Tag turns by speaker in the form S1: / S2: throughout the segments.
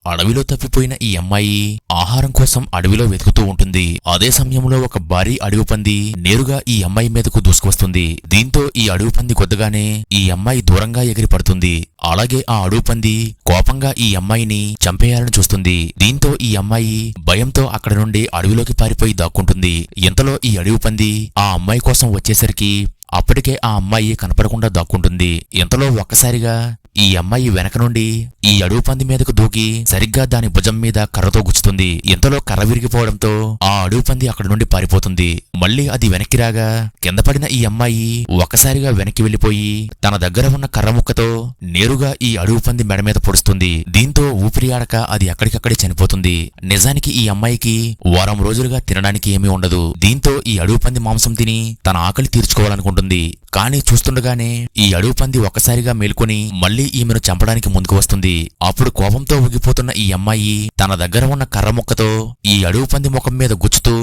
S1: అడవిలో తప్పిపోయిన ఈ అమ్మాయి ఆహారం కోసం అడవిలో వెతుకుతూ ఉంటుంది. అదే సమయంలో ఒక భారీ అడవి పంది నేరుగా ఈ అమ్మాయి మీదకు దూసుకువస్తుంది. దీంతో ఈ అడవి పంది కొద్దగానే ఈ అమ్మాయి దూరంగా ఎగిరి పడుతుంది. అలాగే ఆ అడవి పంది కోపంగా ఈ అమ్మాయిని చంపేయాలని చూస్తుంది. దీంతో ఈ అమ్మాయి భయంతో అక్కడ నుండి అడవిలోకి పారిపోయి దాక్కుంటుంది. ఇంతలో ఈ అడవి పంది ఆ అమ్మాయి కోసం వచ్చేసరికి అప్పటికే ఆ అమ్మాయి కనపడకుండా దాక్కుంటుంది. ఇంతలో ఒక్కసారిగా ఈ అమ్మాయి వెనక నుండి ఈ అడవి పంది మీదకు దూకి సరిగ్గా దాని భుజం మీద కర్రతో గుచ్చుతుంది. ఇంతలో కర్ర విరిగిపోవడంతో ఆ అడవి పంది అక్కడి నుండి పారిపోతుంది. మళ్లీ అది వెనక్కి రాగా కింద పడిన ఈ అమ్మాయి ఒక్కసారిగా వెనక్కి వెళ్లిపోయి తన దగ్గర ఉన్న కర్ర ముక్కతో నేరుగా ఈ అడవి పంది మెడ మీద పొడుస్తుంది. దీంతో ఊపిరి ఆడక అది అక్కడికక్కడే చనిపోతుంది. నిజానికి ఈ అమ్మాయికి వారం రోజులుగా తినడానికి ఏమీ ఉండదు. దీంతో ఈ అడవి పంది మాంసం తిని తన ఆకలి తీర్చుకోవాలనుకుంటుంది. కానీ చూస్తుండగానే ఈ అడవి పంది ఒక్కసారిగా మేల్కొని మళ్లీ ఈమెను చంపడానికి ముందుకు వస్తుంది. అప్పుడు కోపంతో ఊగిపోతున్న ఈ అమ్మాయి తన దగ్గర ఉన్న కర్ర ముక్కతో ఈ అడవి పంది ముఖం మీద గుచ్చుతూ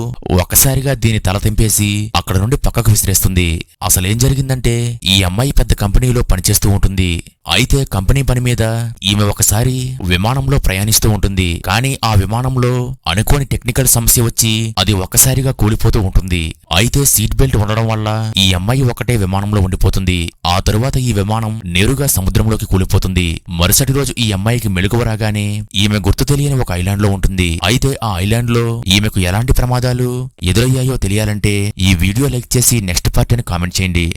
S1: ఒక్కసారిగా దీని తల తెంపేసి అక్కడ నుండి పక్కకు విసిరేస్తుంది. అసలేం జరిగిందంటే ఈ అమ్మాయి పెద్ద కంపెనీలో పనిచేస్తూ ఉంటుంది. అయితే కంపెనీ పని మీద ఈమె ఒకసారి విమానంలో ప్రయాణిస్తూ ఉంటుంది. కానీ ఆ విమానంలో అనుకోని టెక్నికల్ సమస్య వచ్చి అది ఒక్కసారిగా కూలిపోతూ ఉంటుంది. అయితే సీట్ బెల్ట్ ఉండడం వల్ల ఈ అమ్మాయి ఒకటే విమానంలో ఉండిపోతుంది. ఆ తరువాత ఈ విమానం నేరుగా సముద్రంలోకి కూలిపోతుంది. మరుసటి రోజు ఈ అమ్మాయికి మెలకువ రాగానే ఈమె గుర్తు తెలియని ఒక ఐలాండ్ లో ఉంటుంది. అయితే ఆ ఐలాండ్ లో ఈమెకు ఎలాంటి ప్రమాదాలు ఎదురయ్యాయో తెలియాలంటే ఈ వీడియో లైక్ చేసి నెక్స్ట్ పార్ట్ అని కామెంట్ చేయండి.